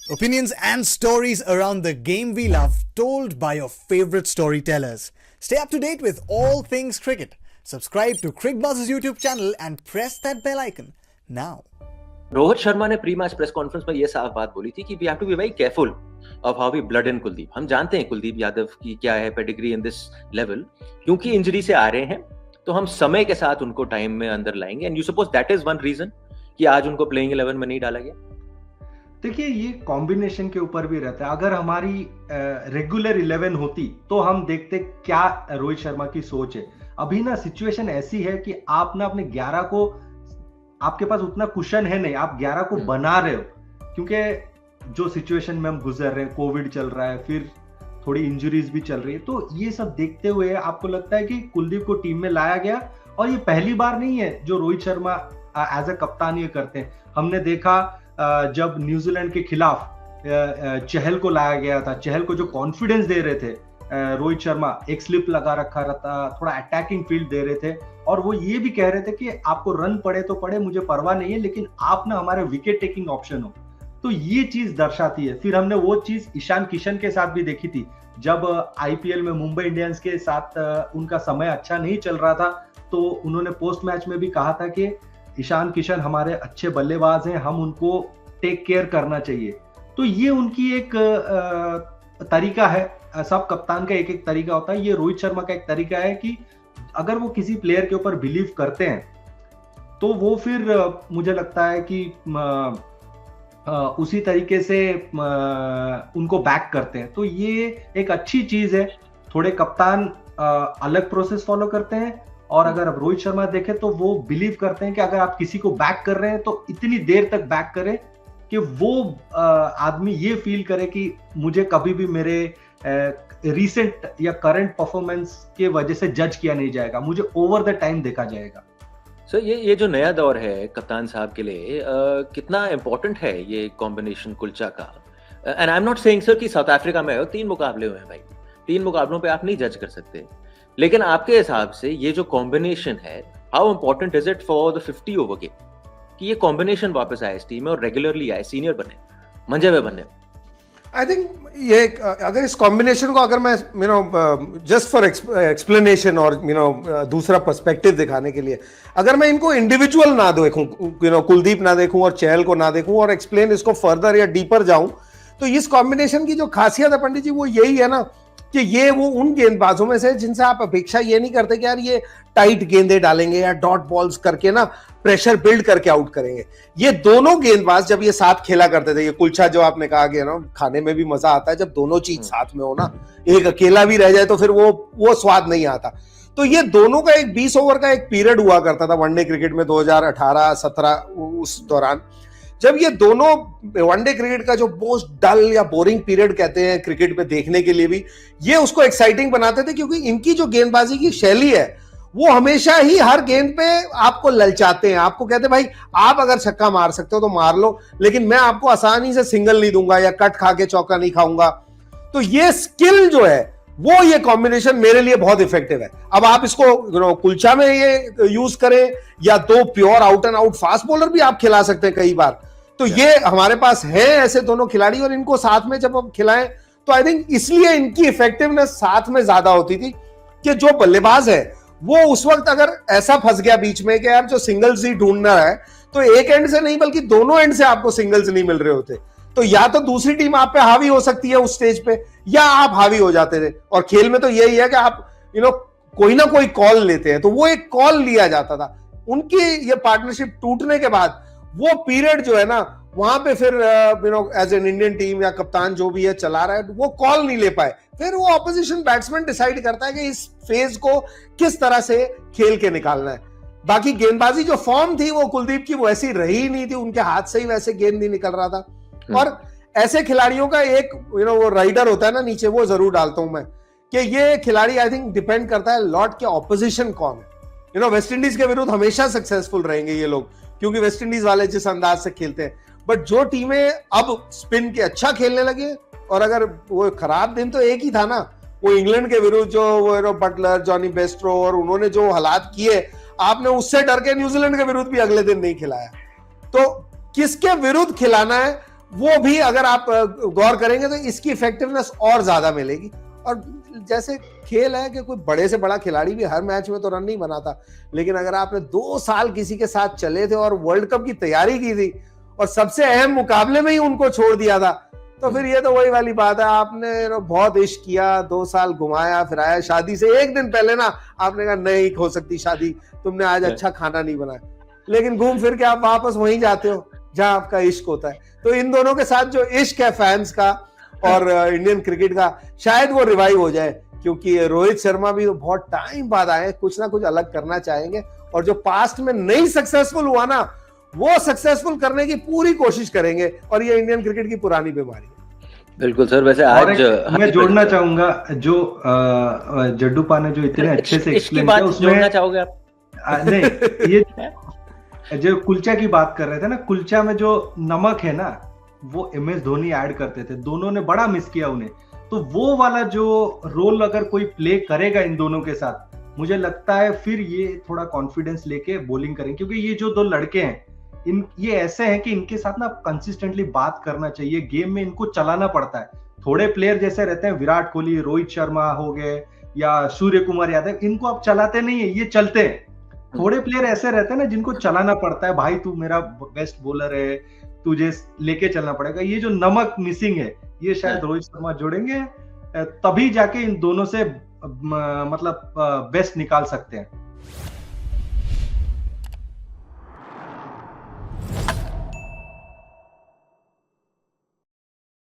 Opinions and stories around the game we love, told by your favorite storytellers. Stay up to date with all things cricket. Subscribe to Crickbuzz's YouTube channel and press that bell icon now. Rohit Sharma ने pre match press conference में ये साफ बात बोली थी कि we have to be very careful of how we blood in Kuldeep. हम जानते हैं कुलदीप यादव की क्या है पेडिग्री इन दिस लेवल, क्योंकि इंजरी से आ रहे हैं तो हम समय के साथ उनको टाइम में अंदर लाएंगे। And you suppose that is one reason कि आज उनको प्लेइंग 11 में नहीं डाला गया। देखिए, ये कॉम्बिनेशन के ऊपर भी रहता है। अगर हमारी रेगुलर 11 होती तो हम देखते क्या रोहित शर्मा की सोच है। अभी ना सिचुएशन ऐसी है कि आप ना अपने 11 को, आपके पास उतना कुशन है नहीं, आप 11 को बना रहे हो, क्योंकि जो सिचुएशन में हम गुजर रहे हैं, कोविड चल रहा है, फिर थोड़ी इंजरीज भी चल रही है, तो ये सब देखते हुए आपको लगता है कि कुलदीप को टीम में लाया गया। और ये पहली बार नहीं है जो रोहित शर्मा एज ए कप्तान ये करते हैं। हमने देखा जब न्यूजीलैंड के खिलाफ चहल को लाया गया था, चहल को जो कॉन्फिडेंस दे रहे थे रोहित शर्मा, एक स्लिप लगा रखा रहता, थोड़ा अटैकिंग फील्ड दे रहे थे, और वो ये भी कह रहे थे कि आपको रन पड़े तो पड़े, मुझे परवाह नहीं है, लेकिन आप ना हमारे विकेट टेकिंग ऑप्शन हो। तो ये चीज दर्शाती है। फिर हमने वो चीज ईशान किशन के साथ भी देखी थी, जब आईपीएल में मुंबई इंडियंस के साथ उनका समय अच्छा नहीं चल रहा था, तो उन्होंने पोस्ट मैच में भी कहा था कि ईशान किशन हमारे अच्छे बल्लेबाज हैं, हम उनको टेक केयर करना चाहिए। तो ये उनकी एक तरीका है। सब कप्तान का एक एक तरीका होता है। ये रोहित शर्मा का एक तरीका है कि अगर वो किसी प्लेयर के ऊपर बिलीव करते हैं तो वो फिर मुझे लगता है कि उसी तरीके से उनको बैक करते हैं। तो ये एक अच्छी चीज है। थोड़े कप्तान अलग प्रोसेस फॉलो करते हैं, और अगर अब रोहित शर्मा देखें तो वो बिलीव करते हैं कि अगर आप किसी को बैक कर रहे हैं तो इतनी देर तक बैक करें कि वो आदमी ये फील करे कि मुझे कभी भी मेरे रीसेंट या करंट परफॉर्मेंस के वजह से जज किया नहीं जाएगा, मुझे ओवर द टाइम देखा जाएगा। सो ये जो नया दौर है कप्तान साहब के लिए, कितना इंपॉर्टेंट है ये कॉम्बिनेशन कुलचा का। And I am not saying sir कि साउथ अफ्रीका में 3 मुकाबले हुए हैं भाई, 3 मुकाबलों पे आप नहीं जज कर सकते, लेकिन आपके हिसाब से ये जो कॉम्बिनेशन है, how important is it for the 50 over game कि ये कॉम्बिनेशन वापस आए इस टीम में और रेगुलरली आए, सीनियर बने, मंजे हुए बने। आई थिंक ये अगर इस कॉम्बिनेशन को अगर मैं जस्ट फॉर एक्सप्लेनेशन और दूसरा पर्सपेक्टिव दिखाने के लिए, अगर मैं इनको इंडिविजुअल ना देखूं, कुलदीप ना देखूं और चहल को ना देखूं और एक्सप्लेन इसको फर्दर या डीपर जाऊं, तो इस कॉम्बिनेशन की जो खासियत है पंडित जी वो यही है ना कि ये वो उन गेंदबाजों में से जिनसे आप अपेक्षा ये नहीं करते कि यार ये टाइट गेंदे डालेंगे या डॉट बॉल्स करके ना प्रेशर बिल्ड करके आउट करेंगे। ये दोनों गेंदबाज जब ये साथ खेला करते थे, ये कुलचा जो आपने कहा कि ना खाने में भी मजा आता है जब दोनों चीज साथ में हो ना, एक अकेला भी रह जाए तो फिर वो स्वाद नहीं आता। तो ये दोनों का एक 20 ओवर का एक पीरियड हुआ करता था वनडे क्रिकेट में 2018-17 उस दौरान, जब ये दोनों वनडे क्रिकेट का जो मोस्ट डल या बोरिंग पीरियड कहते हैं क्रिकेट में देखने के लिए भी, ये उसको एक्साइटिंग बनाते थे, क्योंकि इनकी जो गेंदबाजी की शैली है वो हमेशा ही हर गेंद पे आपको ललचाते हैं। आपको कहते हैं भाई आप अगर छक्का मार सकते हो तो मार लो, लेकिन मैं आपको आसानी से सिंगल नहीं दूंगा या कट खा के चौका नहीं खाऊंगा। तो ये स्किल जो है वो, ये कॉम्बिनेशन मेरे लिए बहुत इफेक्टिव है। अब आप इसको कुलचा में ये यूज करें या 2 pure out and out fast bowler भी आप खिला सकते हैं कई बार। तो ये हमारे पास है ऐसे दोनों खिलाड़ी, और इनको साथ में जब हम खिलाएं तो आई थिंक इसलिए इनकी इफेक्टिवनेस साथ में ज्यादा होती थी कि जो बल्लेबाज है वो उस वक्त अगर ऐसा फंस गया बीच में कि यार जो सिंगल्स ही ढूंढना है, तो एक एंड से नहीं बल्कि दोनों एंड से आपको सिंगल्स नहीं मिल रहे होते, तो या तो दूसरी टीम आप पे हावी हो सकती है उस स्टेज पे, या आप हावी हो जाते थे। और खेल में तो यही है कि आप कोई ना कोई कॉल लेते हैं, तो वो एक कॉल लिया जाता था। उनकी ये पार्टनरशिप टूटने के बाद वो पीरियड जो है ना, वहां पे फिर एज एन इंडियन टीम या कप्तान जो भी है चला रहा है, वो कॉल नहीं ले पाए। फिर वो ऑपोजिशन बैट्समैन डिसाइड करता है कि इस फेज को किस तरह से खेल के निकालना है। बाकी गेंदबाजी जो फॉर्म थी वो कुलदीप की वो ऐसी रही ही नहीं थी, उनके हाथ से ही वैसे गेंद नहीं निकल रहा था। और ऐसे खिलाड़ियों का एक वो राइडर होता है ना नीचे, वो जरूर डालता हूं मैं कि ये खिलाड़ी आई थिंक डिपेंड करता है लॉर्ड के ऑपोजिशन कौन है। वेस्ट इंडीज के विरुद्ध हमेशा सक्सेसफुल रहेंगे ये लोग, क्योंकि वेस्ट इंडीज वाले जिस अंदाज से खेलते हैं। बट जो टीमें अब स्पिन के अच्छा खेलने लगे, और अगर वो खराब दिन तो एक ही था ना, वो इंग्लैंड के विरुद्ध जो वो बटलर, जॉनी बेस्ट्रो और उन्होंने जो हालात किए, आपने उससे डर के न्यूजीलैंड के विरुद्ध भी अगले दिन नहीं खिलाया। तो किसके विरुद्ध खिलाना है वो भी अगर आप गौर करेंगे तो इसकी इफेक्टिवनेस और ज्यादा मिलेगी। और जैसे खेल है कि कोई बड़े से बड़ा खिलाड़ी भी हर मैच में तो रन नहीं बनाता, लेकिन अगर आपने 2 साल किसी के साथ चले थे और वर्ल्ड कप की तैयारी की थी और सबसे अहम मुकाबले में ही उनको छोड़ दिया था, तो फिर ये तो वही वाली बात है, आपने बहुत इश्क किया, 2 साल घुमाया फिराया, शादी से एक दिन पहले ना आपने कहा नहीं हो सकती शादी, तुमने आज अच्छा खाना नहीं बनाया, लेकिन घूम फिर के आप वापस वहीं जाते हो जहां आपका इश्क होता है। तो इन दोनों के साथ जो इश्क है फैंस का और इंडियन क्रिकेट का, शायद वो रिवाइव हो जाए, क्योंकि रोहित शर्मा भी तो बहुत टाइम बाद आए, कुछ ना कुछ अलग करना चाहेंगे, और जो पास्ट में नहीं सक्सेसफुल हुआ ना वो सक्सेसफुल करने की पूरी कोशिश करेंगे, और ये इंडियन क्रिकेट की पुरानी बीमारी है। बिल्कुल सर। वैसे आज मैं जोड़ना चाहूंगा जो जड्डूपा ने जो इतने अच्छे से एक्सप्लेन किया, उसमें जोड़ना चाहोगे आप? नहीं, ये जो कुलचा की बात कर रहे थे ना, कुलचा में जो नमक है ना वो MS धोनी ऐड करते थे, दोनों ने बड़ा मिस किया उन्हें। तो वो वाला जो रोल अगर कोई प्ले करेगा इन दोनों के साथ, मुझे लगता है फिर ये थोड़ा कॉन्फिडेंस लेके बॉलिंग करेंगे, क्योंकि ये जो 2 लड़के हैं ये ऐसे हैं कि इनके साथ ना कंसिस्टेंटली बात करना चाहिए, गेम में इनको चलाना पड़ता है। थोड़े प्लेयर जैसे रहते हैं, विराट कोहली, रोहित शर्मा हो गए या सूर्य कुमार यादव, इनको आप चलाते नहीं है, ये चलते हैं। थोड़े प्लेयर ऐसे रहते हैं ना जिनको चलाना पड़ता है, भाई तू मेरा बेस्ट बॉलर है, तुझे लेके चलना पड़ेगा। ये जो नमक मिसिंग है ये शायद रोहित शर्मा जोड़ेंगे, तभी जाके इन दोनों से मतलब बेस्ट निकाल सकते हैं।